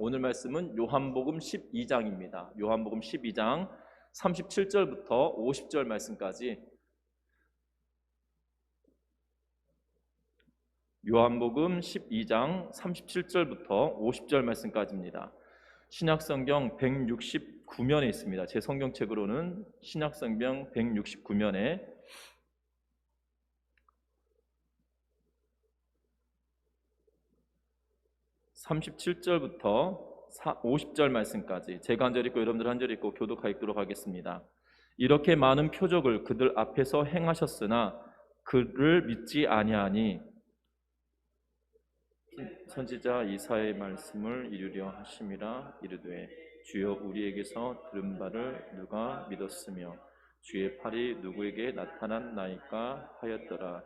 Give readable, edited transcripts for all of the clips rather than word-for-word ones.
오늘 말씀은 요한복음 12장입니다. 요한복음 12장 37절부터 50절 말씀까지, 요한복음 12장 37절부터 50절 말씀까지입니다. 신약성경 169면에 있습니다. 제 성경책으로는 신약성경 169면에 37절부터 50절 말씀까지, 제가 한 절 읽고 여러분들 한 절 읽고 교독하여 읽도록 하겠습니다. 이렇게 많은 표적을 그들 앞에서 행하셨으나 그를 믿지 아니하니 선지자 이사야의 말씀을 이루려 하심이라. 이르되 주여 우리에게서 들은 바를 누가 믿었으며 주의 팔이 누구에게 나타났나이까 하였더라.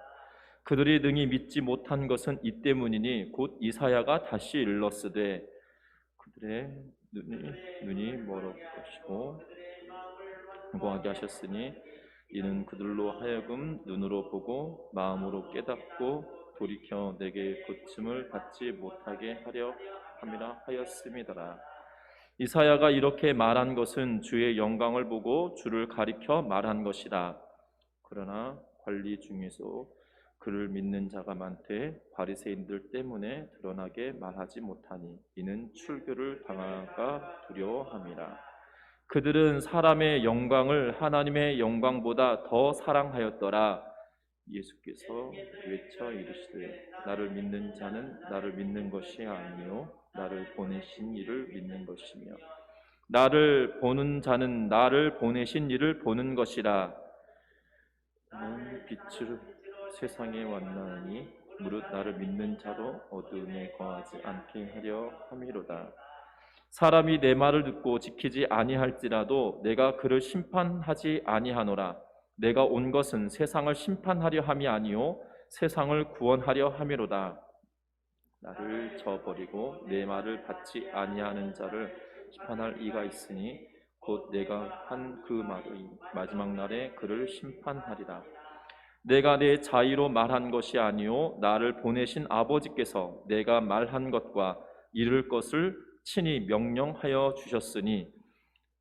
그들이 능히 믿지 못한 것은 이 때문이니 곧 이사야가 다시 일렀으되 그들의 눈이 멀어 것이고 공고하게 하셨으니 이는 그들로 하여금 눈으로 보고 마음으로 깨닫고 돌이켜 내게 고침을 받지 못하게 하려 함이라 하였음이더라. 이사야가 이렇게 말한 것은 주의 영광을 보고 주를 가리켜 말한 것이라. 그러나 관리 중에서 그를 믿는 자가 많되 바리새인들 때문에 드러나게 말하지 못하니 이는 출교를 당할까 두려워함이라. 그들은 사람의 영광을 하나님의 영광보다 더 사랑하였더라. 예수께서 외쳐 이르시되 나를 믿는 자는 나를 믿는 것이 아니요 나를 보내신 이를 믿는 것이며 나를 보는 자는 나를 보내신 이를 보는 것이라. 나는 빛으로 세상에 왔나니 무릇 나를 믿는 자로 어두움에 거하지 않게 하려 함이로다. 사람이 내 말을 듣고 지키지 아니할지라도 내가 그를 심판하지 아니하노라. 내가 온 것은 세상을 심판하려 함이 아니요 세상을 구원하려 함이로다. 나를 저버리고 내 말을 받지 아니하는 자를 심판할 이가 있으니 곧 내가 한 그 말의 마지막 날에 그를 심판하리라. 내가 내 자의로 말한 것이 아니요 나를 보내신 아버지께서 내가 말한 것과 이룰 것을 친히 명령하여 주셨으니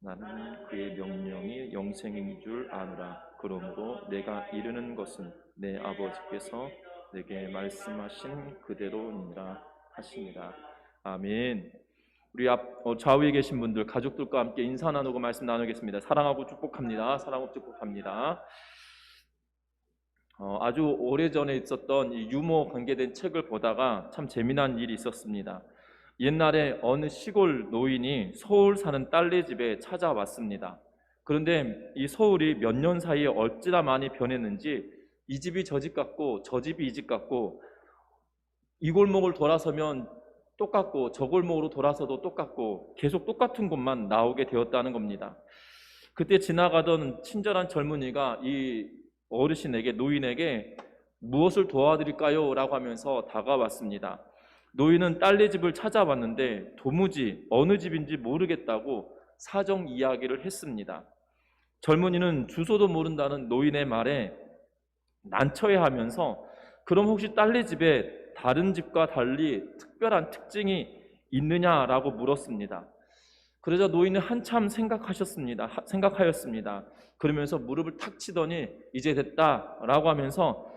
나는 그의 명령이 영생인 줄 아노라. 그러므로 내가 이르는 것은 내 아버지께서 내게 말씀하신 그대로니라 하시니라. 아멘. 우리 좌우에 계신 분들 가족들과 함께 인사 나누고 말씀 나누겠습니다. 사랑하고 축복합니다. 사랑하고 축복합니다. 아주 오래전에 있었던 이 유머 관계된 책을 보다가 참 재미난 일이 있었습니다. 옛날에 어느 시골 노인이 서울 사는 딸네 집에 찾아왔습니다. 그런데 이 서울이 몇 년 사이에 어찌나 많이 변했는지 이 집이 저 집 같고 저 집이 이 집 같고 이 골목을 돌아서면 똑같고 저 골목으로 돌아서도 똑같고 계속 똑같은 곳만 나오게 되었다는 겁니다. 그때 지나가던 친절한 젊은이가 이 어르신에게, 노인에게 무엇을 도와드릴까요? 라고 하면서 다가왔습니다. 노인은 딸네 집을 찾아왔는데 도무지 어느 집인지 모르겠다고 사정 이야기를 했습니다. 젊은이는 주소도 모른다는 노인의 말에 난처해하면서 그럼 혹시 딸네 집에 다른 집과 달리 특별한 특징이 있느냐라고 물었습니다. 그러자 노인은 한참 생각하였습니다. 그러면서 무릎을 탁 치더니 이제 됐다라고 하면서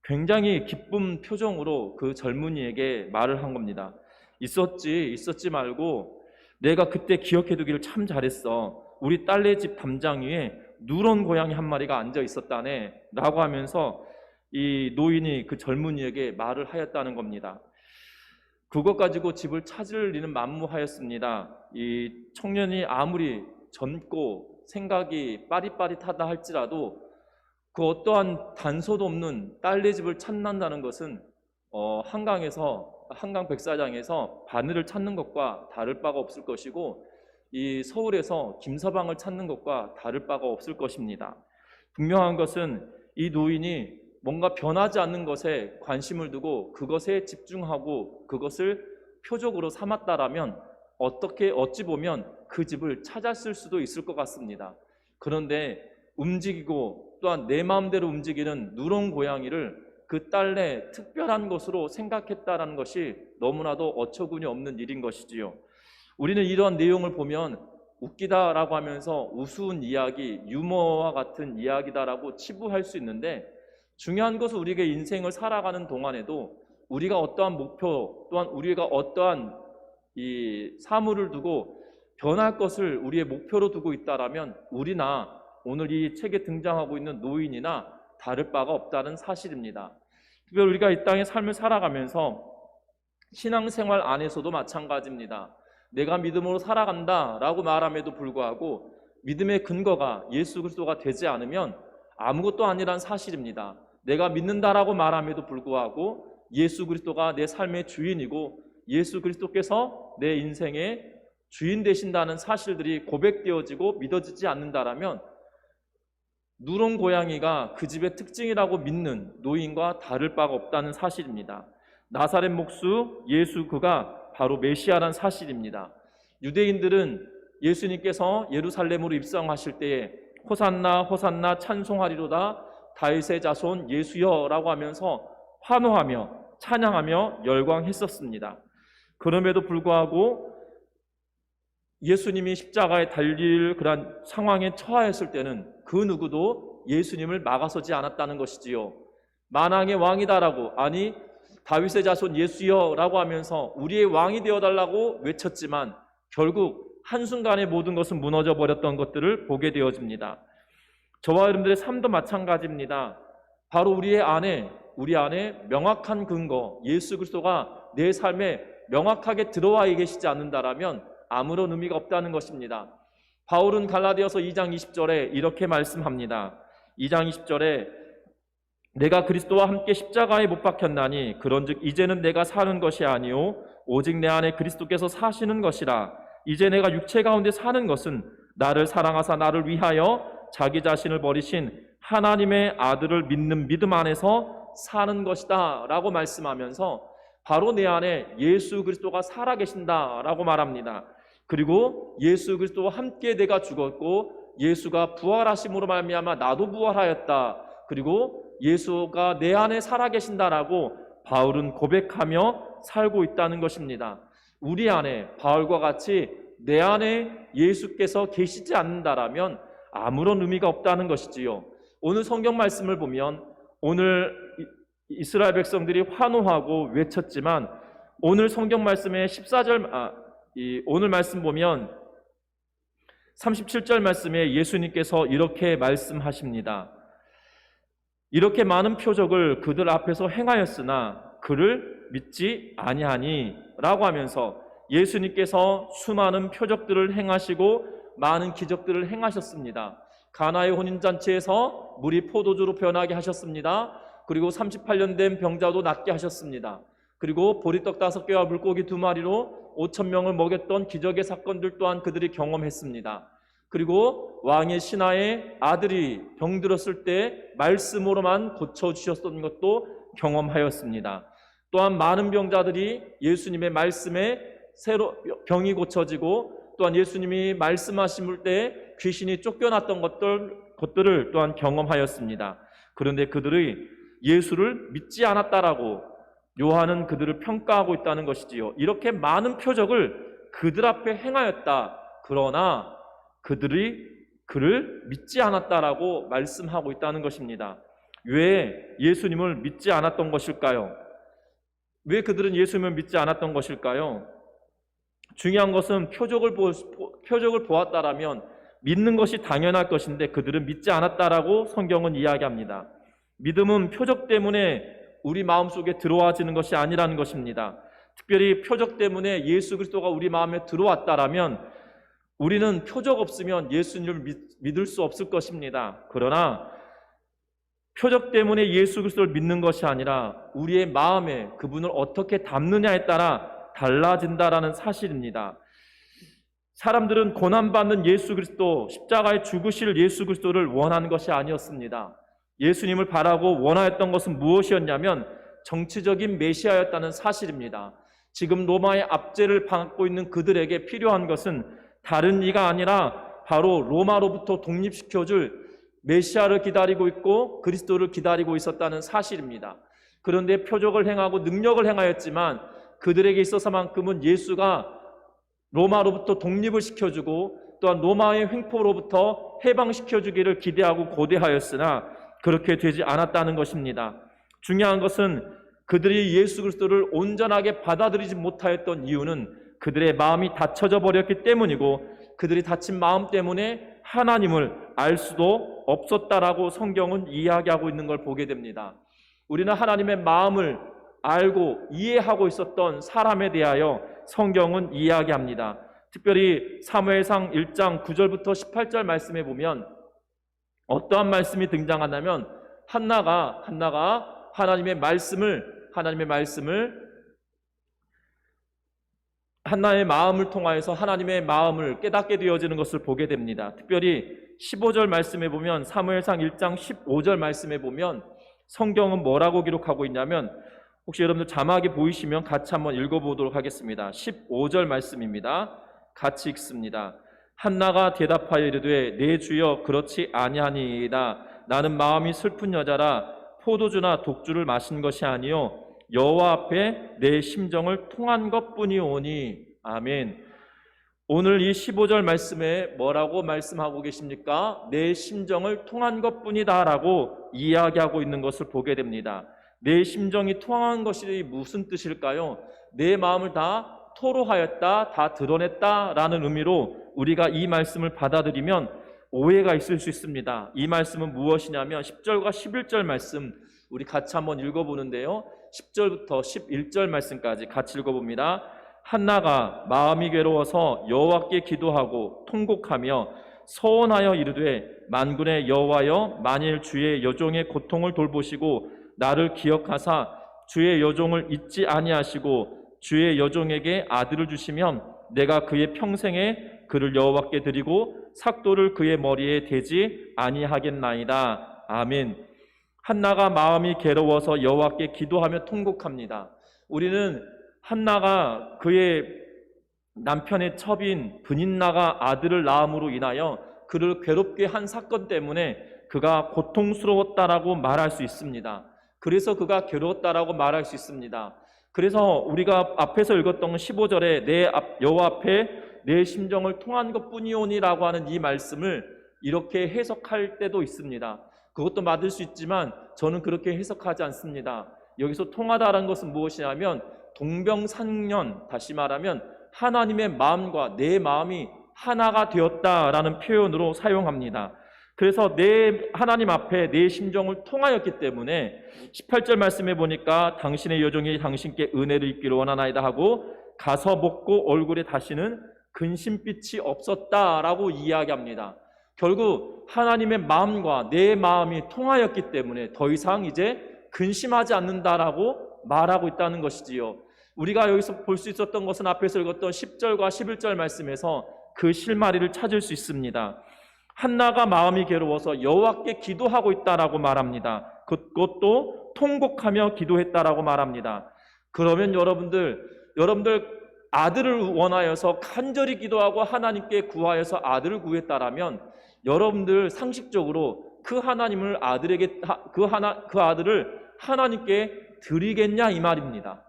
굉장히 기쁜 표정으로 그 젊은이에게 말을 한 겁니다. 있었지 말고 내가 그때 기억해두기를 참 잘했어. 우리 딸네 집 담장 위에 누런 고양이 한 마리가 앉아 있었다네 라고 하면서 이 노인이 그 젊은이에게 말을 하였다는 겁니다. 그것 가지고 집을 찾을 리는 만무하였습니다. 이 청년이 아무리 젊고 생각이 빠릿빠릿하다 할지라도 그 어떠한 단서도 없는 딸네 집을 찾는다는 것은 한강 백사장에서 바늘을 찾는 것과 다를 바가 없을 것이고 이 서울에서 김서방을 찾는 것과 다를 바가 없을 것입니다. 분명한 것은 이 노인이 뭔가 변하지 않는 것에 관심을 두고 그것에 집중하고 그것을 표적으로 삼았다라면 어찌 보면 그 집을 찾았을 수도 있을 것 같습니다. 그런데 움직이고 또한 내 마음대로 움직이는 누런 고양이를 그 딸의 특별한 것으로 생각했다라는 것이 너무나도 어처구니 없는 일인 것이지요. 우리는 이러한 내용을 보면 웃기다라고 하면서 우스운 이야기, 유머와 같은 이야기다라고 치부할 수 있는데, 중요한 것은 우리가 인생을 살아가는 동안에도 우리가 어떠한 목표, 또한 우리가 어떠한 이 사물을 두고 변할 것을 우리의 목표로 두고 있다라면 우리나 오늘 이 책에 등장하고 있는 노인이나 다를 바가 없다는 사실입니다. 특별히 우리가 이 땅의 삶을 살아가면서 신앙생활 안에서도 마찬가지입니다. 내가 믿음으로 살아간다라고 말함에도 불구하고 믿음의 근거가 예수 그리스도가 되지 않으면 아무것도 아니란 사실입니다. 내가 믿는다라고 말함에도 불구하고 예수 그리스도가 내 삶의 주인이고 예수 그리스도께서 내 인생의 주인 되신다는 사실들이 고백되어지고 믿어지지 않는다라면 누런 고양이가 그 집의 특징이라고 믿는 노인과 다를 바가 없다는 사실입니다. 나사렛 목수 예수, 그가 바로 메시아란 사실입니다. 유대인들은 예수님께서 예루살렘으로 입성하실 때에 호산나 호산나 찬송하리로다 다윗의 자손 예수여라고 하면서 환호하며 찬양하며 열광했었습니다. 그럼에도 불구하고 예수님이 십자가에 달릴 그런 상황에 처하였을 때는 그 누구도 예수님을 막아서지 않았다는 것이지요. 만왕의 왕이다라고, 아니 다윗의 자손 예수여라고 하면서 우리의 왕이 되어달라고 외쳤지만 결국 한순간에 모든 것은 무너져 버렸던 것들을 보게 되어집니다. 저와 여러분들의 삶도 마찬가지입니다. 바로 우리 안에 명확한 근거, 예수 그리스도가 내 삶에 명확하게 들어와 계시지 않는다라면 아무런 의미가 없다는 것입니다. 바울은 갈라디아서 2장 20절에 이렇게 말씀합니다. 2장 20절에 내가 그리스도와 함께 십자가에 못 박혔나니 그런즉 이제는 내가 사는 것이 아니요 오직 내 안에 그리스도께서 사시는 것이라. 이제 내가 육체 가운데 사는 것은 나를 사랑하사 나를 위하여 자기 자신을 버리신 하나님의 아들을 믿는 믿음 안에서 사는 것이다 라고 말씀하면서 바로 내 안에 예수 그리스도가 살아계신다 라고 말합니다. 그리고 예수 그리스도와 함께 내가 죽었고 예수가 부활하심으로 말미암아 나도 부활하였다. 그리고 예수가 내 안에 살아계신다라고 바울은 고백하며 살고 있다는 것입니다. 우리 안에 바울과 같이 내 안에 예수께서 계시지 않는다라면 아무런 의미가 없다는 것이지요. 오늘 성경 말씀을 보면 오늘 이스라엘 백성들이 환호하고 외쳤지만 오늘 성경 말씀의 14절 오늘 말씀 보면 37절 말씀에 예수님께서 이렇게 말씀하십니다. 이렇게 많은 표적을 그들 앞에서 행하였으나 그를 믿지 아니하니 라고 하면서 예수님께서 수많은 표적들을 행하시고 많은 기적들을 행하셨습니다. 가나의 혼인잔치에서 물이 포도주로 변하게 하셨습니다. 그리고 38년 된 병자도 낫게 하셨습니다. 그리고 보리떡 5개와 물고기 2마리로 5,000명을 먹였던 기적의 사건들 또한 그들이 경험했습니다. 그리고 왕의 신하의 아들이 병들었을 때 말씀으로만 고쳐주셨던 것도 경험하였습니다. 또한 많은 병자들이 예수님의 말씀에 새로 병이 고쳐지고 또한 예수님이 말씀하실 때 귀신이 쫓겨났던 것들을 또한 경험하였습니다. 그런데 그들의 예수를 믿지 않았다라고 요한은 그들을 평가하고 있다는 것이지요. 이렇게 많은 표적을 그들 앞에 행하였다. 그러나 그들이 그를 믿지 않았다라고 말씀하고 있다는 것입니다. 왜 예수님을 믿지 않았던 것일까요? 왜 그들은 예수님을 믿지 않았던 것일까요? 중요한 것은 표적을 보았다라면 믿는 것이 당연할 것인데 그들은 믿지 않았다라고 성경은 이야기합니다. 믿음은 표적 때문에 우리 마음속에 들어와지는 것이 아니라는 것입니다. 특별히 표적 때문에 예수 그리스도가 우리 마음에 들어왔다라면 우리는 표적 없으면 예수님을 믿을 수 없을 것입니다. 그러나 표적 때문에 예수 그리스도를 믿는 것이 아니라 우리의 마음에 그분을 어떻게 담느냐에 따라 달라진다라는 사실입니다. 사람들은 고난받는 예수 그리스도, 십자가에 죽으실 예수 그리스도를 원하는 것이 아니었습니다. 예수님을 바라고 원하였던 것은 무엇이었냐면 정치적인 메시아였다는 사실입니다. 지금 로마의 압제를 받고 있는 그들에게 필요한 것은 다른 이가 아니라 바로 로마로부터 독립시켜줄 메시아를 기다리고 있고 그리스도를 기다리고 있었다는 사실입니다. 그런데 표적을 행하고 능력을 행하였지만 그들에게 있어서만큼은 예수가 로마로부터 독립을 시켜주고 또한 로마의 횡포로부터 해방시켜주기를 기대하고 고대하였으나 그렇게 되지 않았다는 것입니다. 중요한 것은 그들이 예수 그리스도를 온전하게 받아들이지 못하였던 이유는 그들의 마음이 닫혀져 버렸기 때문이고, 그들이 닫힌 마음 때문에 하나님을 알 수도 없었다라고 성경은 이야기하고 있는 걸 보게 됩니다. 우리는 하나님의 마음을 알고 이해하고 있었던 사람에 대하여 성경은 이야기합니다. 특별히 사무엘상 1장 9절부터 18절 말씀에 보면 어떠한 말씀이 등장하냐면, 한나가 하나님의 한나의 마음을 통하여서 하나님의 마음을 깨닫게 되어지는 것을 보게 됩니다. 특별히 15절 말씀에 보면, 사무엘상 1장 15절 말씀에 보면 성경은 뭐라고 기록하고 있냐면, 혹시 여러분들 자막이 보이시면 같이 한번 읽어보도록 하겠습니다. 15절 말씀입니다. 같이 읽습니다. 한나가 대답하여 이르되 내 주여 그렇지 아니하니이다. 나는 마음이 슬픈 여자라 포도주나 독주를 마신 것이 아니요 여호와 앞에 내 심정을 통한 것뿐이오니. 아멘. 오늘 이 15절 말씀에 뭐라고 말씀하고 계십니까? 내 심정을 통한 것뿐이다 라고 이야기하고 있는 것을 보게 됩니다. 내 심정이 통한 것이 무슨 뜻일까요? 내 마음을 다 토로하였다, 다 드러냈다 라는 의미로 우리가 이 말씀을 받아들이면 오해가 있을 수 있습니다. 이 말씀은 무엇이냐면 10절과 11절 말씀 우리 같이 한번 읽어보는데요, 10절부터 11절 말씀까지 같이 읽어봅니다. 한나가 마음이 괴로워서 여호와께 기도하고 통곡하며 서원하여 이르되 만군의 여호와여, 만일 주의 여종의 고통을 돌보시고 나를 기억하사 주의 여종을 잊지 아니하시고 주의 여종에게 아들을 주시면 내가 그의 평생에 그를 여호와께 드리고 삭도를 그의 머리에 대지 아니하겠나이다. 아멘. 한나가 마음이 괴로워서 여호와께 기도하며 통곡합니다. 우리는 한나가 그의 남편의 첩인 브닌나가 아들을 낳음으로 인하여 그를 괴롭게 한 사건 때문에 그가 고통스러웠다라고 말할 수 있습니다. 그래서 그가 괴로웠다라고 말할 수 있습니다. 그래서 우리가 앞에서 읽었던 15절에 여호와 앞에 내 심정을 통한 것뿐이오니라고 하는 이 말씀을 이렇게 해석할 때도 있습니다. 그것도 맞을 수 있지만 저는 그렇게 해석하지 않습니다. 여기서 통하다라는 것은 무엇이냐면 동병상련, 다시 말하면 하나님의 마음과 내 마음이 하나가 되었다라는 표현으로 사용합니다. 그래서 하나님 앞에 내 심정을 통하였기 때문에 18절 말씀에 보니까 당신의 여종이 당신께 은혜를 입기를 원하나이다 하고 가서 먹고 얼굴에 다시는 근심빛이 없었다라고 이야기합니다. 결국 하나님의 마음과 내 마음이 통하였기 때문에 더 이상 이제 근심하지 않는다라고 말하고 있다는 것이지요. 우리가 여기서 볼 수 있었던 것은 앞에서 읽었던 10절과 11절 말씀에서 그 실마리를 찾을 수 있습니다. 한나가 마음이 괴로워서 여호와께 기도하고 있다라고 말합니다. 그것도 통곡하며 기도했다라고 말합니다. 그러면 여러분들 아들을 원하여서 간절히 기도하고 하나님께 구하여서 아들을 구했다라면 여러분들 상식적으로 그 아들을 하나님께 드리겠냐 이 말입니다.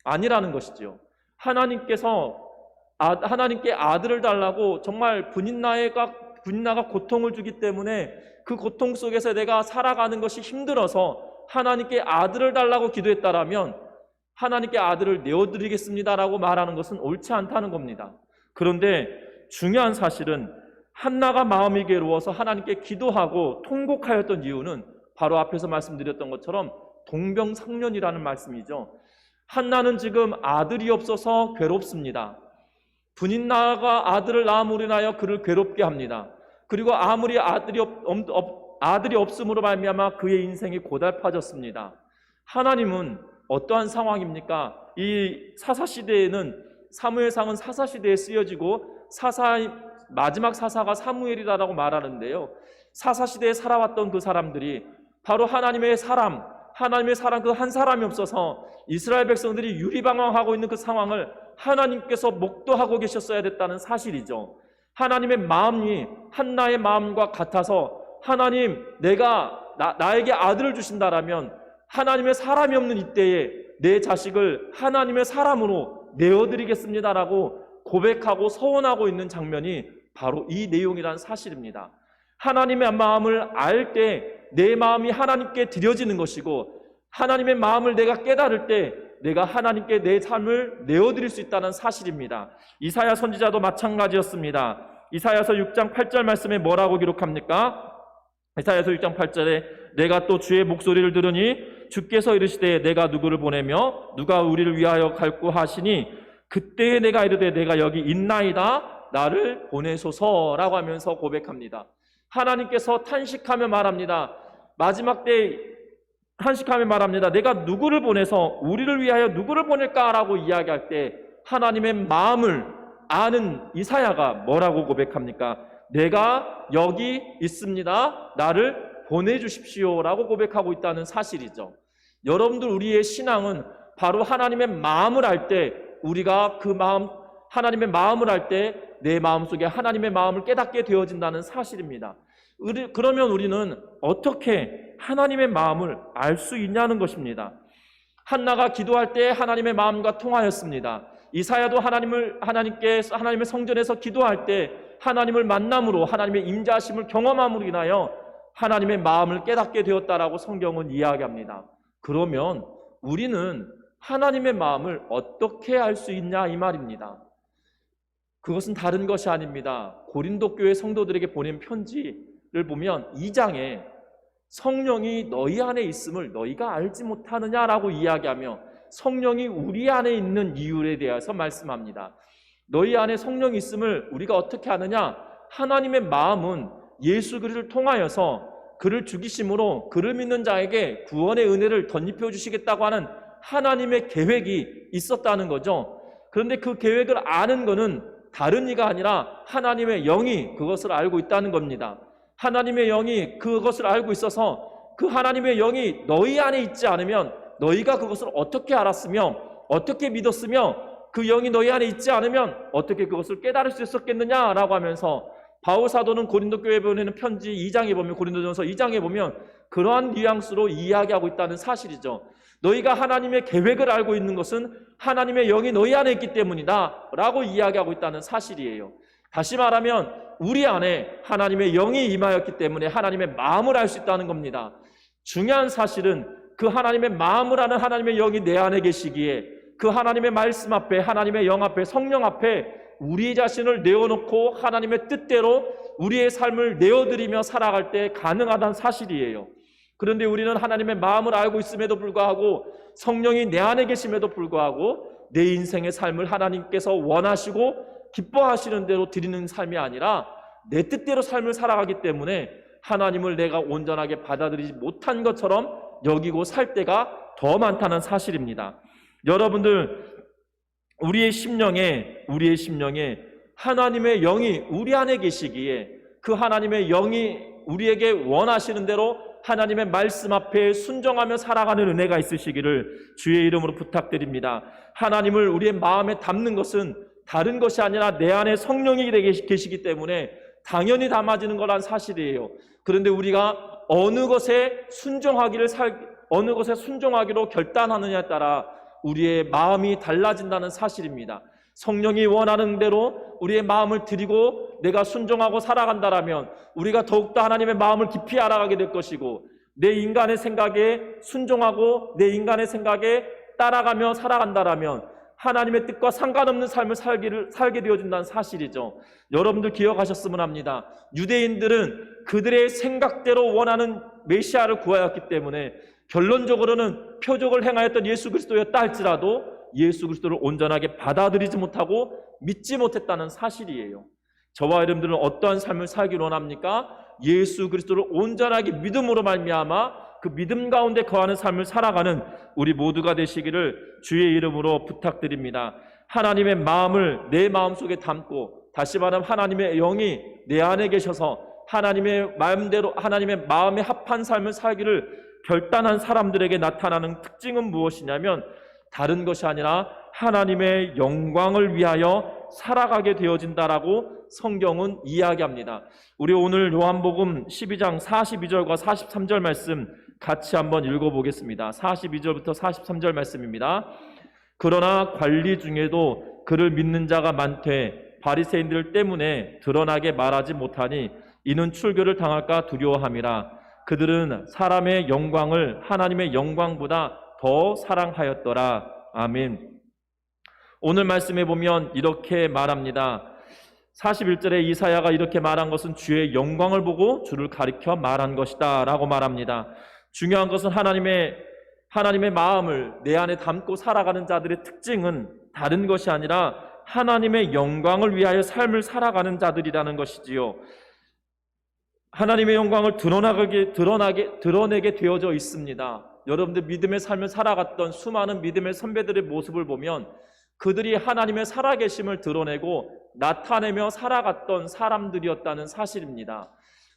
아니라는 것이죠. 하나님께 아들을 달라고 정말 분인나가 고통을 주기 때문에 그 고통 속에서 내가 살아가는 것이 힘들어서 하나님께 아들을 달라고 기도했다라면 하나님께 아들을 내어드리겠습니다라고 말하는 것은 옳지 않다는 겁니다. 그런데 중요한 사실은 한나가 마음이 괴로워서 하나님께 기도하고 통곡하였던 이유는 바로 앞에서 말씀드렸던 것처럼 동병상련이라는 말씀이죠. 한나는 지금 아들이 없어서 괴롭습니다. 분인나가 아들을 낳음으로 인하여 그를 괴롭게 합니다. 그리고 아무리 아들이 없음으로 말미암아 그의 인생이 고달파졌습니다. 하나님은 어떠한 상황입니까? 이 사사시대에는 사무엘상은 사사시대에 쓰여지고 마지막 사사가 사무엘이다라고 말하는데요, 사사시대에 살아왔던 그 사람들이 바로 하나님의 사람 그 한 사람이 없어서 이스라엘 백성들이 유리방황하고 있는 그 상황을 하나님께서 목도하고 계셨어야 됐다는 사실이죠. 하나님의 마음이 한나의 마음과 같아서 하나님, 나에게 아들을 주신다라면 하나님의 사람이 없는 이때에 내 자식을 하나님의 사람으로 내어드리겠습니다라고 고백하고 서원하고 있는 장면이 바로 이 내용이란 사실입니다. 하나님의 마음을 알 때 내 마음이 하나님께 드려지는 것이고, 하나님의 마음을 내가 깨달을 때 내가 하나님께 내 삶을 내어드릴 수 있다는 사실입니다. 이사야 선지자도 마찬가지였습니다. 이사야서 6장 8절 말씀에 뭐라고 기록합니까? 이사야서 6장 8절에 내가 또 주의 목소리를 들으니 주께서 이르시되 내가 누구를 보내며 누가 우리를 위하여 갈구 하시니 그때에 내가 이르되 내가 여기 있나이다 나를 보내소서라고 하면서 고백합니다. 하나님께서 탄식하며 말합니다. 마지막 때 탄식하며 말합니다. 내가 누구를 보내서 우리를 위하여 누구를 보낼까라고 이야기할 때 하나님의 마음을 아는 이사야가 뭐라고 고백합니까? 내가 여기 있습니다. 나를 보내주십시오라고 고백하고 있다는 사실이죠. 여러분들, 우리의 신앙은 바로 하나님의 마음을 알 때, 우리가 그 마음, 하나님의 마음을 알 때 내 마음속에 하나님의 마음을 깨닫게 되어진다는 사실입니다. 그러면 우리는 어떻게 하나님의 마음을 알 수 있냐는 것입니다. 한나가 기도할 때 하나님의 마음과 통하였습니다. 이사야도 하나님의 성전에서 기도할 때 하나님을 만남으로 하나님의 임재하심을 경험함으로 인하여 하나님의 마음을 깨닫게 되었다라고 성경은 이야기합니다. 그러면 우리는 하나님의 마음을 어떻게 알 수 있냐 이 말입니다. 그것은 다른 것이 아닙니다. 고린도 교회 성도들에게 보낸 편지를 보면 2장에 성령이 너희 안에 있음을 너희가 알지 못하느냐라고 이야기하며 성령이 우리 안에 있는 이유에 대해서 말씀합니다. 너희 안에 성령이 있음을 우리가 어떻게 아느냐? 하나님의 마음은 예수 그리스도를 통하여서 그를 죽이심으로 그를 믿는 자에게 구원의 은혜를 덧입혀 주시겠다고 하는 하나님의 계획이 있었다는 거죠. 그런데 그 계획을 아는 것은 다른 이가 아니라 하나님의 영이 그것을 알고 있다는 겁니다. 하나님의 영이 그것을 알고 있어서 그 하나님의 영이 너희 안에 있지 않으면 너희가 그것을 어떻게 알았으며 어떻게 믿었으며 그 영이 너희 안에 있지 않으면 어떻게 그것을 깨달을 수 있었겠느냐라고 하면서 바울 사도는 고린도 교회에 보내는 편지 2장에 보면, 고린도전서 2장에 보면 그러한 뉘앙스로 이야기하고 있다는 사실이죠. 너희가 하나님의 계획을 알고 있는 것은 하나님의 영이 너희 안에 있기 때문이다 라고 이야기하고 있다는 사실이에요. 다시 말하면 우리 안에 하나님의 영이 임하였기 때문에 하나님의 마음을 알 수 있다는 겁니다. 중요한 사실은 그 하나님의 마음을 아는 하나님의 영이 내 안에 계시기에 그 하나님의 말씀 앞에, 하나님의 영 앞에, 성령 앞에 우리 자신을 내어놓고 하나님의 뜻대로 우리의 삶을 내어드리며 살아갈 때 가능하다는 사실이에요. 그런데 우리는 하나님의 마음을 알고 있음에도 불구하고 성령이 내 안에 계심에도 불구하고 내 인생의 삶을 하나님께서 원하시고 기뻐하시는 대로 드리는 삶이 아니라 내 뜻대로 삶을 살아가기 때문에 하나님을 내가 온전하게 받아들이지 못한 것처럼 여기고 살 때가 더 많다는 사실입니다. 여러분들, 우리의 심령에 하나님의 영이 우리 안에 계시기에 그 하나님의 영이 우리에게 원하시는 대로 하나님의 말씀 앞에 순종하며 살아가는 은혜가 있으시기를 주의 이름으로 부탁드립니다. 하나님을 우리의 마음에 담는 것은 다른 것이 아니라 내 안에 성령이 계시기 때문에 당연히 담아지는 거란 사실이에요. 그런데 우리가 어느 것에 순종하기로 결단하느냐에 따라 우리의 마음이 달라진다는 사실입니다. 성령이 원하는 대로 우리의 마음을 드리고 내가 순종하고 살아간다라면 우리가 더욱더 하나님의 마음을 깊이 알아가게 될 것이고, 내 인간의 생각에 순종하고 내 인간의 생각에 따라가며 살아간다라면 하나님의 뜻과 상관없는 삶을 살게 되어진다는 사실이죠. 여러분들 기억하셨으면 합니다. 유대인들은 그들의 생각대로 원하는 메시아를 구하였기 때문에 결론적으로는 표적을 행하였던 예수 그리스도였다 할지라도 예수 그리스도를 온전하게 받아들이지 못하고 믿지 못했다는 사실이에요. 저와 여러분들은 어떠한 삶을 살기를 원합니까? 예수 그리스도를 온전하게 믿음으로 말미암아 그 믿음 가운데 거하는 삶을 살아가는 우리 모두가 되시기를 주의 이름으로 부탁드립니다. 하나님의 마음을 내 마음속에 담고, 다시 말하면 하나님의 영이 내 안에 계셔서 하나님의 마음대로 하나님의 마음에 합한 삶을 살기를 결단한 사람들에게 나타나는 특징은 무엇이냐면 다른 것이 아니라 하나님의 영광을 위하여 살아가게 되어진다라고 성경은 이야기합니다. 우리 오늘 요한복음 12장 42절과 43절 말씀 같이 한번 읽어보겠습니다. 42절부터 43절 말씀입니다. 그러나 관리 중에도 그를 믿는 자가 많되 바리새인들 때문에 드러나게 말하지 못하니 이는 출교를 당할까 두려워함이라. 그들은 사람의 영광을 하나님의 영광보다 더 사랑하였더라. 아멘. 오늘 말씀에 보면 이렇게 말합니다. 41절에 이사야가 이렇게 말한 것은 주의 영광을 보고 주를 가리켜 말한 것이다 라고 말합니다. 중요한 것은 하나님의 마음을 내 안에 담고 살아가는 자들의 특징은 다른 것이 아니라 하나님의 영광을 위하여 삶을 살아가는 자들이라는 것이지요. 하나님의 영광을 드러내게 되어져 있습니다. 여러분들 믿음의 삶을 살아갔던 수많은 믿음의 선배들의 모습을 보면 그들이 하나님의 살아계심을 드러내고 나타내며 살아갔던 사람들이었다는 사실입니다.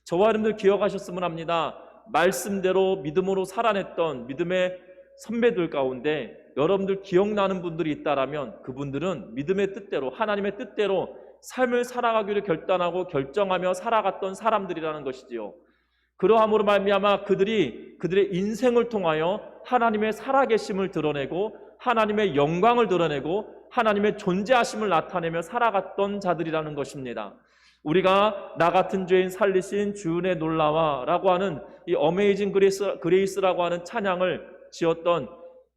저와 여러분들 기억하셨으면 합니다. 말씀대로 믿음으로 살아냈던 믿음의 선배들 가운데 여러분들 기억나는 분들이 있다라면 그분들은 믿음의 뜻대로, 하나님의 뜻대로 삶을 살아가기를 결단하고 결정하며 살아갔던 사람들이라는 것이지요. 그러함으로 말미암아 그들의 인생을 통하여 하나님의 살아계심을 드러내고 하나님의 영광을 드러내고 하나님의 존재하심을 나타내며 살아갔던 자들이라는 것입니다. 우리가 나 같은 죄인 살리신 주은의 놀라와 라고 하는 이 어메이징 그레이스라고 하는 찬양을 지었던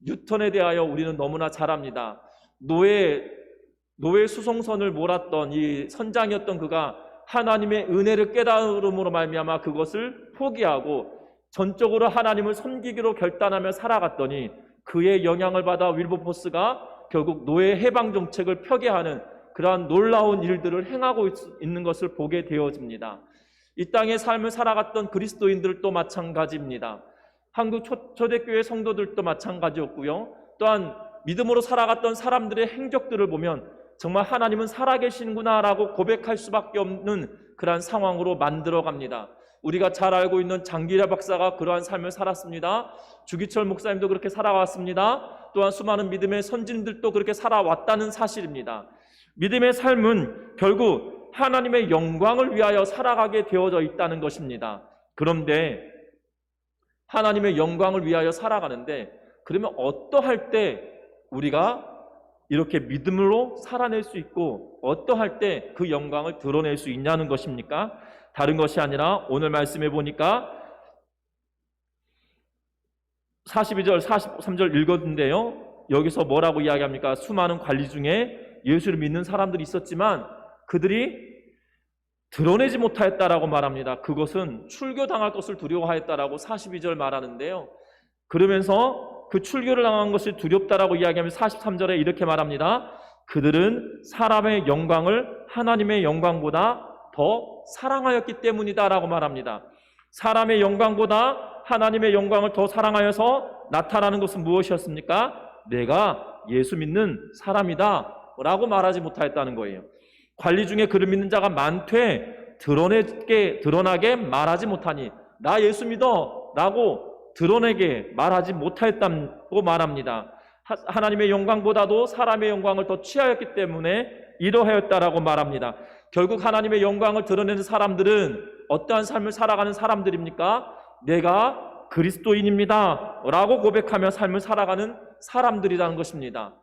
뉴턴에 대하여 우리는 너무나 잘 압니다. 노예 수송선을 몰았던 이 선장이었던 그가 하나님의 은혜를 깨달음으로 말미암아 그것을 포기하고 전적으로 하나님을 섬기기로 결단하며 살아갔더니 그의 영향을 받아 윌버포스가 결국 노예 해방 정책을 펴게 하는 그러한 놀라운 일들을 행하고 있는 것을 보게 되어집니다. 이 땅의 삶을 살아갔던 그리스도인들도 마찬가지입니다. 한국 초대교회 성도들도 마찬가지였고요. 또한 믿음으로 살아갔던 사람들의 행적들을 보면 정말 하나님은 살아계시는구나라고 고백할 수밖에 없는 그러한 상황으로 만들어갑니다. 우리가 잘 알고 있는 장기랴 박사가 그러한 삶을 살았습니다. 주기철 목사님도 그렇게 살아왔습니다. 또한 수많은 믿음의 선진들도 그렇게 살아왔다는 사실입니다. 믿음의 삶은 결국 하나님의 영광을 위하여 살아가게 되어져 있다는 것입니다. 그런데 하나님의 영광을 위하여 살아가는데 그러면 어떠할 때 우리가 이렇게 믿음으로 살아낼 수 있고 어떠할 때 그 영광을 드러낼 수 있냐는 것입니까? 다른 것이 아니라 오늘 말씀해 보니까 42절, 43절 읽었는데요. 여기서 뭐라고 이야기합니까? 수많은 관리 중에 예수를 믿는 사람들이 있었지만 그들이 드러내지 못하였다라고 말합니다. 그것은 출교당할 것을 두려워하였다라고 42절 말하는데요. 그러면서 그 출교를 당한 것이 두렵다라고 이야기하면 43절에 이렇게 말합니다. 그들은 사람의 영광을 하나님의 영광보다 더 사랑하였기 때문이다라고 말합니다. 사람의 영광보다 하나님의 영광을 더 사랑하여서 나타나는 것은 무엇이었습니까? 내가 예수 믿는 사람이다 라고 말하지 못하였다는 거예요. 관리 중에 그를 믿는 자가 많되 드러나게 말하지 못하니 나 예수 믿어 라고 드러내게 말하지 못하였다고 말합니다. 하나님의 영광보다도 사람의 영광을 더 취하였기 때문에 이러하였다라고 말합니다. 결국 하나님의 영광을 드러내는 사람들은 어떠한 삶을 살아가는 사람들입니까? 내가 그리스도인입니다 라고 고백하며 삶을 살아가는 사람들이라는 것입니다.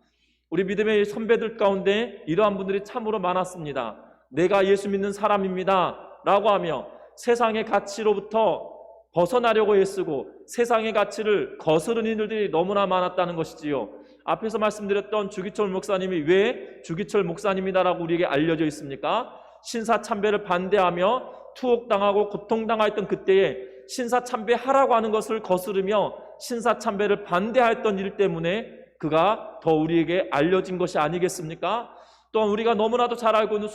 우리 믿음의 선배들 가운데 이러한 분들이 참으로 많았습니다. 내가 예수 믿는 사람입니다 라고 하며 세상의 가치로부터 벗어나려고 애쓰고 세상의 가치를 거스르는 이들이 너무나 많았다는 것이지요. 앞에서 말씀드렸던 주기철 목사님이 왜 주기철 목사님이다라고 우리에게 알려져 있습니까? 신사참배를 반대하며 투옥당하고 고통당하였던 그때에 신사참배하라고 하는 것을 거스르며 신사참배를 반대하였던 일 때문에 그가 더 우리에게 알려진 것이 아니겠습니까? 또한 우리가 너무나도 잘 알고 있는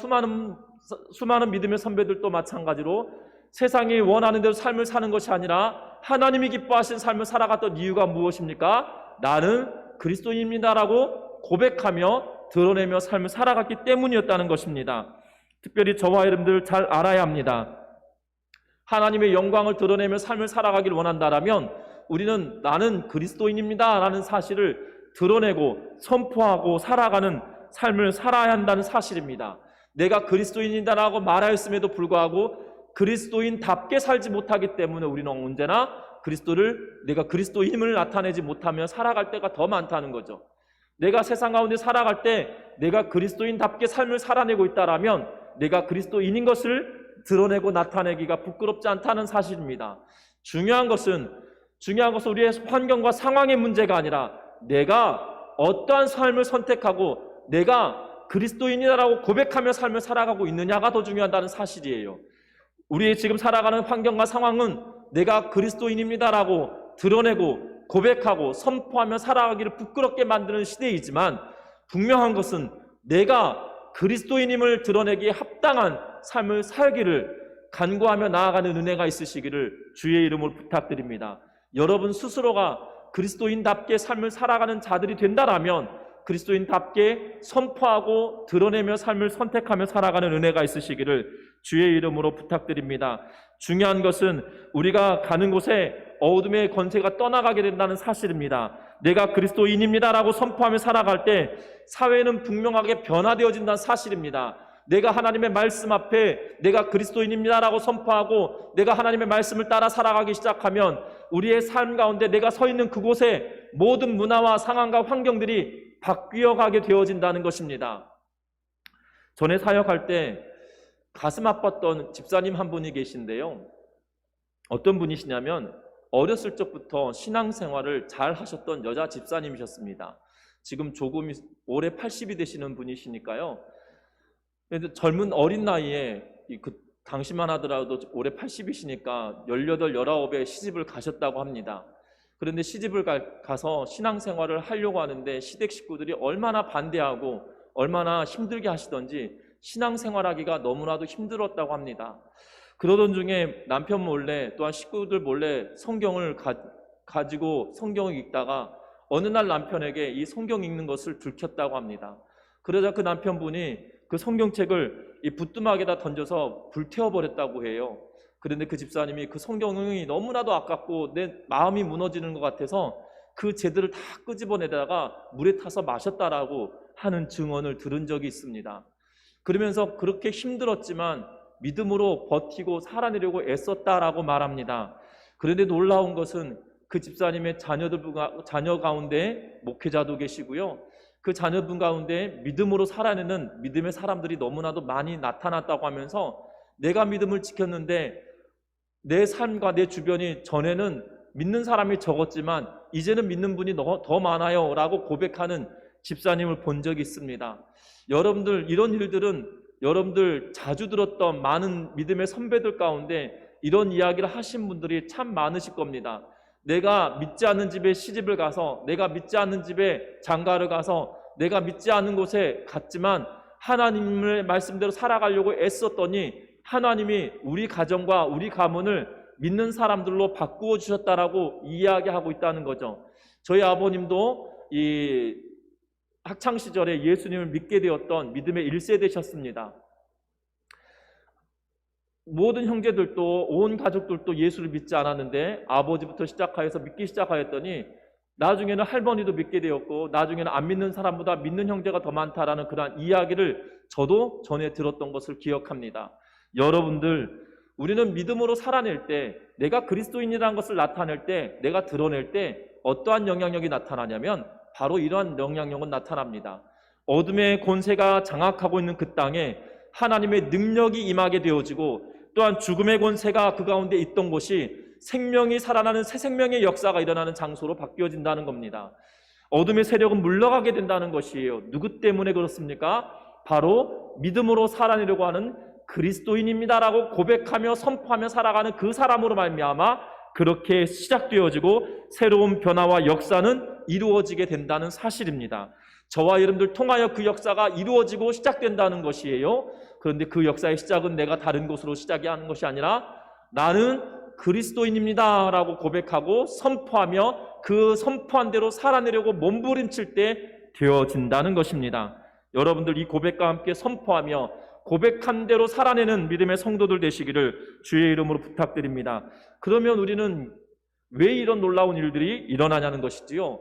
수많은 믿음의 선배들도 마찬가지로 세상이 원하는 대로 삶을 사는 것이 아니라 하나님이 기뻐하신 삶을 살아갔던 이유가 무엇입니까? 나는 그리스도인입니다라고 고백하며 드러내며 삶을 살아갔기 때문이었다는 것입니다. 특별히 저와 여러분들 잘 알아야 합니다. 하나님의 영광을 드러내며 삶을 살아가길 원한다라면 우리는 나는 그리스도인입니다 라는 사실을 드러내고 선포하고 살아가는 삶을 살아야 한다는 사실입니다. 내가 그리스도인이다라고 말하였음에도 불구하고 그리스도인답게 살지 못하기 때문에 우리는 언제나 내가 그리스도인임을 나타내지 못하며 살아갈 때가 더 많다는 거죠. 내가 세상 가운데 살아갈 때 내가 그리스도인답게 삶을 살아내고 있다라면 내가 그리스도인인 것을 드러내고 나타내기가 부끄럽지 않다는 사실입니다. 중요한 것은 우리의 환경과 상황의 문제가 아니라 내가 어떠한 삶을 선택하고 내가 그리스도인이라고 고백하며 삶을 살아가고 있느냐가 더 중요하다는 사실이에요. 우리의 지금 살아가는 환경과 상황은 내가 그리스도인입니다라고 드러내고 고백하고 선포하며 살아가기를 부끄럽게 만드는 시대이지만 분명한 것은 내가 그리스도인임을 드러내기에 합당한 삶을 살기를 간구하며 나아가는 은혜가 있으시기를 주의 이름으로 부탁드립니다. 여러분 스스로가 그리스도인답게 삶을 살아가는 자들이 된다라면 그리스도인답게 선포하고 드러내며 삶을 선택하며 살아가는 은혜가 있으시기를 주의 이름으로 부탁드립니다. 중요한 것은 우리가 가는 곳에 어둠의 권세가 떠나가게 된다는 사실입니다. 내가 그리스도인입니다라고 선포하며 살아갈 때 사회는 분명하게 변화되어진다는 사실입니다. 내가 하나님의 말씀 앞에 내가 그리스도인입니다라고 선포하고 내가 하나님의 말씀을 따라 살아가기 시작하면 우리의 삶 가운데 내가 서 있는 그곳에 모든 문화와 상황과 환경들이 바뀌어 가게 되어진다는 것입니다. 전에 사역할 때 가슴 아팠던 집사님 한 분이 계신데요. 어떤 분이시냐면 어렸을 적부터 신앙생활을 잘 하셨던 여자 집사님이셨습니다. 지금 조금 올해 80이 되시는 분이시니까요. 젊은 어린 나이에 당시만 하더라도 올해 80이시니까 18, 19에 시집을 가셨다고 합니다. 그런데 시집을 가서 신앙생활을 하려고 하는데 시댁 식구들이 얼마나 반대하고 얼마나 힘들게 하시던지 신앙생활하기가 너무나도 힘들었다고 합니다. 그러던 중에 남편 몰래 또한 식구들 몰래 성경을 가지고 성경을 읽다가 어느 날 남편에게 이 성경 읽는 것을 들켰다고 합니다. 그러자 그 남편분이 그 성경책을 이 부뚜막에다 던져서 불태워버렸다고 해요. 그런데 그 집사님이 그 성경이 너무나도 아깝고 내 마음이 무너지는 것 같아서 그 재들을 다 끄집어내다가 물에 타서 마셨다라고 하는 증언을 들은 적이 있습니다. 그러면서 그렇게 힘들었지만 믿음으로 버티고 살아내려고 애썼다라고 말합니다. 그런데 놀라운 것은 그 집사님의 자녀 가운데 목회자도 계시고요. 그 자녀분 가운데 믿음으로 살아내는 믿음의 사람들이 너무나도 많이 나타났다고 하면서 내가 믿음을 지켰는데 내 삶과 내 주변이 전에는 믿는 사람이 적었지만 이제는 믿는 분이 더 많아요 라고 고백하는 집사님을 본 적이 있습니다. 여러분들 이런 일들은 여러분들 자주 들었던 많은 믿음의 선배들 가운데 이런 이야기를 하신 분들이 참 많으실 겁니다. 내가 믿지 않는 집에 시집을 가서 내가 믿지 않는 집에 장가를 가서 내가 믿지 않는 곳에 갔지만 하나님의 말씀대로 살아가려고 애썼더니 하나님이 우리 가정과 우리 가문을 믿는 사람들로 바꾸어 주셨다라고 이야기하고 있다는 거죠. 저희 아버님도 이 학창시절에 예수님을 믿게 되었던 믿음의 1세대셨습니다. 모든 형제들도 온 가족들도 예수를 믿지 않았는데 아버지부터 시작하여서 믿기 시작하였더니 나중에는 할머니도 믿게 되었고 나중에는 안 믿는 사람보다 믿는 형제가 더 많다라는 그런 이야기를 저도 전에 들었던 것을 기억합니다. 여러분들 우리는 믿음으로 살아낼 때 내가 그리스도인이라는 것을 나타낼 때 내가 드러낼 때 어떠한 영향력이 나타나냐면 바로 이러한 영향력은 나타납니다. 어둠의 권세가 장악하고 있는 그 땅에 하나님의 능력이 임하게 되어지고 또한 죽음의 권세가 그 가운데 있던 곳이 생명이 살아나는 새 생명의 역사가 일어나는 장소로 바뀌어진다는 겁니다. 어둠의 세력은 물러가게 된다는 것이에요. 누구 때문에 그렇습니까? 바로 믿음으로 살아내려고 하는 그리스도인입니다라고 고백하며 선포하며 살아가는 그 사람으로 말미암아 그렇게 시작되어지고 새로운 변화와 역사는 이루어지게 된다는 사실입니다. 저와 여러분들 통하여 그 역사가 이루어지고 시작된다는 것이에요. 그런데 그 역사의 시작은 내가 다른 곳으로 시작이 하는 것이 아니라 나는 그리스도인입니다 라고 고백하고 선포하며 그 선포한 대로 살아내려고 몸부림칠 때 되어진다는 것입니다. 여러분들 이 고백과 함께 선포하며 고백한 대로 살아내는 믿음의 성도들 되시기를 주의 이름으로 부탁드립니다. 그러면 우리는 왜 이런 놀라운 일들이 일어나냐는 것이지요.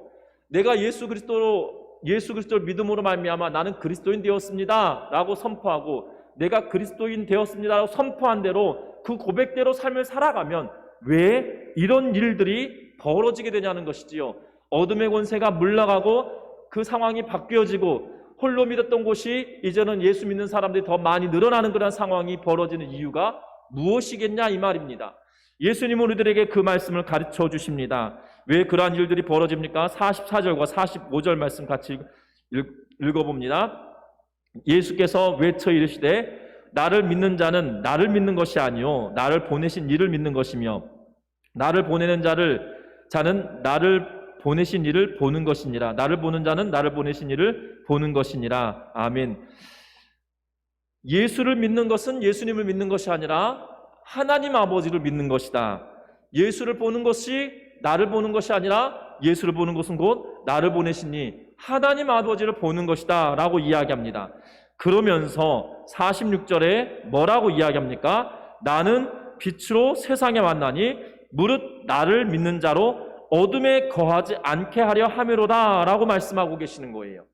내가 예수 그리스도를 믿음으로 말미암아 나는 그리스도인 되었습니다 라고 선포하고 내가 그리스도인 되었습니다 라고 선포한 대로 그 고백대로 삶을 살아가면 왜 이런 일들이 벌어지게 되냐는 것이지요. 어둠의 권세가 물러가고 그 상황이 바뀌어지고 홀로 믿었던 곳이 이제는 예수 믿는 사람들이 더 많이 늘어나는 그런 상황이 벌어지는 이유가 무엇이겠냐 이 말입니다. 예수님은 우리들에게 그 말씀을 가르쳐 주십니다. 왜 그러한 일들이 벌어집니까? 44절과 45절 말씀 같이 읽어봅니다. 예수께서 외쳐 이르시되 나를 믿는 자는 나를 믿는 것이 아니요 나를 보내신 이를 믿는 것이며 나를 보내는 자는 나를 보내신 이를 보는 것이니라. 나를 보는 자는 나를 보내신 이를 보는 것이니라. 아멘. 예수를 믿는 것은 예수님을 믿는 것이 아니라 하나님 아버지를 믿는 것이다. 예수를 보는 것이 나를 보는 것이 아니라 예수를 보는 것은 곧 나를 보내신 이 하나님 아버지를 보는 것이다 라고 이야기합니다. 그러면서 46절에 뭐라고 이야기합니까? 나는 빛으로 세상에 왔나니 무릇 나를 믿는 자로 어둠에 거하지 않게 하려 함이로다 라고 말씀하고 계시는 거예요.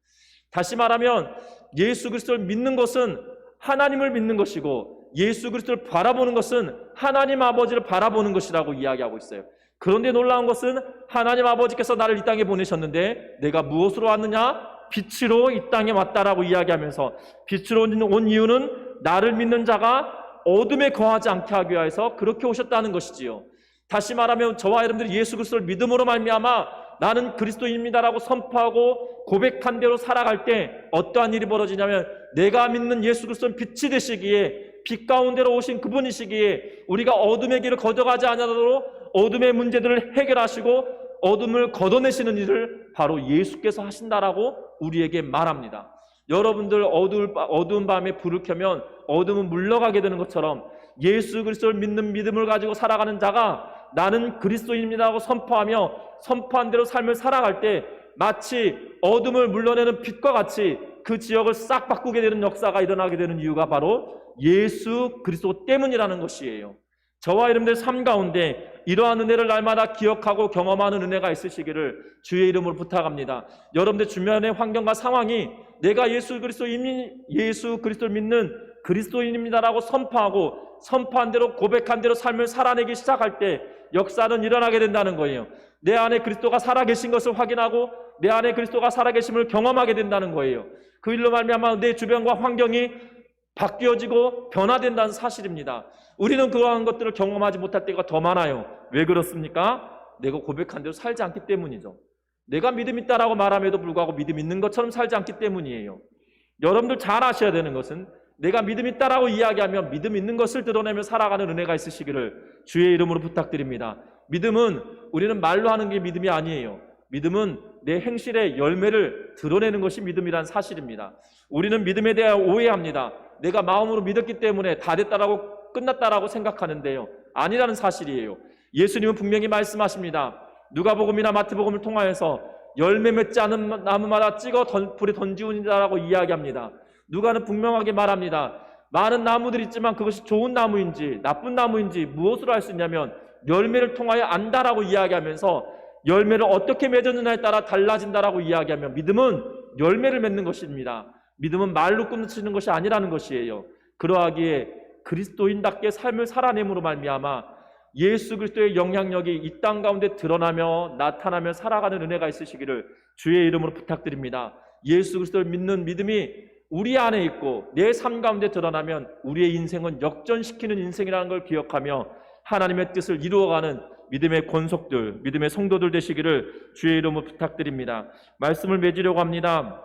다시 말하면 예수 그리스도를 믿는 것은 하나님을 믿는 것이고 예수 그리스도를 바라보는 것은 하나님 아버지를 바라보는 것이라고 이야기하고 있어요. 그런데 놀라운 것은 하나님 아버지께서 나를 이 땅에 보내셨는데 내가 무엇으로 왔느냐? 빛으로 이 땅에 왔다라고 이야기하면서 빛으로 온 이유는 나를 믿는 자가 어둠에 거하지 않게 하기 위해서 그렇게 오셨다는 것이지요. 다시 말하면 저와 여러분들이 예수 그리스도를 믿음으로 말미암아 나는 그리스도인입니다라고 선포하고 고백한 대로 살아갈 때 어떠한 일이 벌어지냐면 내가 믿는 예수 그리스도는 빛이 되시기에 빛 가운데로 오신 그분이시기에 우리가 어둠의 길을 걷어가지 않아도 어둠의 문제들을 해결하시고 어둠을 걷어내시는 일을 바로 예수께서 하신다라고 우리에게 말합니다. 여러분들 어두운 밤에 불을 켜면 어둠은 물러가게 되는 것처럼 예수 그리스도를 믿는 믿음을 가지고 살아가는 자가 나는 그리스도인입니다 하고 선포하며 선포한 대로 삶을 살아갈 때 마치 어둠을 물러내는 빛과 같이 그 지역을 싹 바꾸게 되는 역사가 일어나게 되는 이유가 바로 예수 그리스도 때문이라는 것이에요. 저와 여러분들 삶 가운데 이러한 은혜를 날마다 기억하고 경험하는 은혜가 있으시기를 주의 이름으로 부탁합니다. 여러분들 주변의 환경과 상황이 내가 예수 그리스도를 믿는 그리스도인입니다라고 선포한 대로 고백한 대로 삶을 살아내기 시작할 때 역사는 일어나게 된다는 거예요. 내 안에 그리스도가 살아계신 것을 확인하고 내 안에 그리스도가 살아계심을 경험하게 된다는 거예요. 그 일로 말미암아 내 주변과 환경이 바뀌어지고 변화된다는 사실입니다. 우리는 그러한 것들을 경험하지 못할 때가 더 많아요. 왜 그렇습니까? 내가 고백한 대로 살지 않기 때문이죠. 내가 믿음 있다라고 말함에도 불구하고 믿음 있는 것처럼 살지 않기 때문이에요. 여러분들 잘 아셔야 되는 것은 내가 믿음 있다라고 이야기하면 믿음 있는 것을 드러내며 살아가는 은혜가 있으시기를 주의 이름으로 부탁드립니다. 믿음은 우리는 말로 하는 게 믿음이 아니에요. 믿음은 내 행실의 열매를 드러내는 것이 믿음이란 사실입니다. 우리는 믿음에 대해 오해합니다. 내가 마음으로 믿었기 때문에 다 됐다라고 끝났다라고 생각하는데요. 아니라는 사실이에요. 예수님은 분명히 말씀하십니다. 누가복음이나 마태복음을 통하여서 열매 맺지 않은 나무마다 찍어 불에 던지우니라라고 이야기합니다. 누가는 분명하게 말합니다. 많은 나무들이 있지만 그것이 좋은 나무인지 나쁜 나무인지 무엇으로 알 수 있냐면 열매를 통하여 안다라고 이야기하면서 열매를 어떻게 맺었느냐에 따라 달라진다라고 이야기하며 믿음은 열매를 맺는 것입니다. 믿음은 말로 끝내는 것이 아니라는 것이에요. 그러하기에 그리스도인답게 삶을 살아냄으로 말미암아 예수 그리스도의 영향력이 이 땅 가운데 드러나며 나타나며 살아가는 은혜가 있으시기를 주의 이름으로 부탁드립니다. 예수 그리스도를 믿는 믿음이 우리 안에 있고 내 삶 가운데 드러나면 우리의 인생은 역전시키는 인생이라는 걸 기억하며 하나님의 뜻을 이루어가는 믿음의 권속들, 믿음의 성도들 되시기를 주의 이름으로 부탁드립니다. 말씀을 맺으려고 합니다.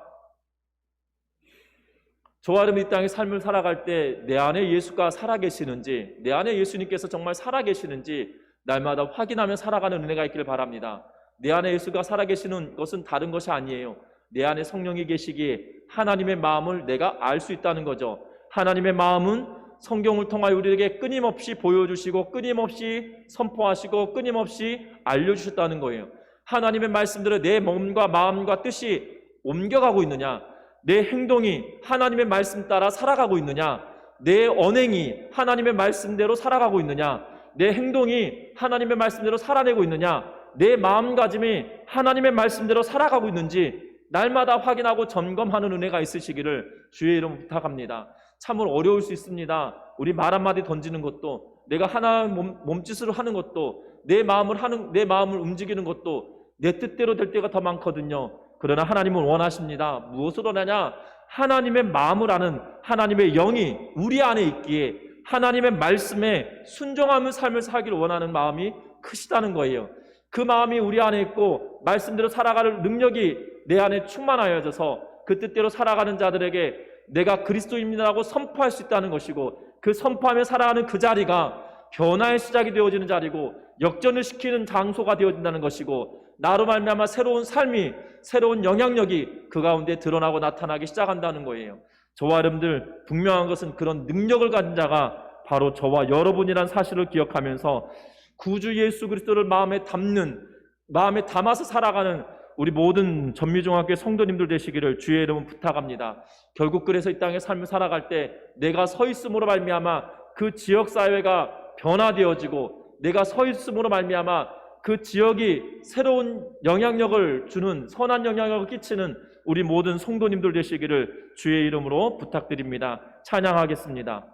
저와 여러분 이 땅의 삶을 살아갈 때 내 안에 예수가 살아계시는지, 내 안에 예수님께서 정말 살아계시는지 날마다 확인하며 살아가는 은혜가 있기를 바랍니다. 내 안에 예수가 살아계시는 것은 다른 것이 아니에요. 내 안에 성령이 계시기에 하나님의 마음을 내가 알 수 있다는 거죠. 하나님의 마음은 성경을 통하여 우리에게 끊임없이 보여주시고 끊임없이 선포하시고 끊임없이 알려주셨다는 거예요. 하나님의 말씀대로 내 몸과 마음과 뜻이 옮겨가고 있느냐, 내 행동이 하나님의 말씀 따라 살아가고 있느냐, 내 언행이 하나님의 말씀대로 살아가고 있느냐, 내 행동이 하나님의 말씀대로 살아내고 있느냐, 내 마음가짐이 하나님의 말씀대로 살아가고 있는지 날마다 확인하고 점검하는 은혜가 있으시기를 주의 이름으로 부탁합니다. 참으로 어려울 수 있습니다. 우리 말 한마디 던지는 것도, 내가 하나 몸짓으로 하는 것도, 내 마음을 움직이는 것도 내 뜻대로 될 때가 더 많거든요. 그러나 하나님은 원하십니다. 무엇을 원하냐? 하나님의 마음을 아는 하나님의 영이 우리 안에 있기에 하나님의 말씀에 순종하는 삶을 살기를 원하는 마음이 크시다는 거예요. 그 마음이 우리 안에 있고 말씀대로 살아가는 능력이 내 안에 충만하여져서 그 뜻대로 살아가는 자들에게 내가 그리스도입니다라고 선포할 수 있다는 것이고, 그 선포하며 살아가는 그 자리가 변화의 시작이 되어지는 자리고 역전을 시키는 장소가 되어진다는 것이고, 나로 말미암아 새로운 삶이, 새로운 영향력이 그 가운데 드러나고 나타나기 시작한다는 거예요. 저와 여러분들 분명한 것은 그런 능력을 가진 자가 바로 저와 여러분이란 사실을 기억하면서 구주 예수 그리스도를 마음에 담아서 살아가는 우리 모든 전미중학교 성도님들 되시기를 주의 이름으로 부탁합니다. 결국 그래서 이 땅의 삶을 살아갈 때 내가 서 있음으로 말미암아 그 지역 사회가 변화되어지고, 내가 서 있음으로 말미암아 그 지역이 새로운 영향력을 주는, 선한 영향력을 끼치는 우리 모든 성도님들 되시기를 주의 이름으로 부탁드립니다. 찬양하겠습니다.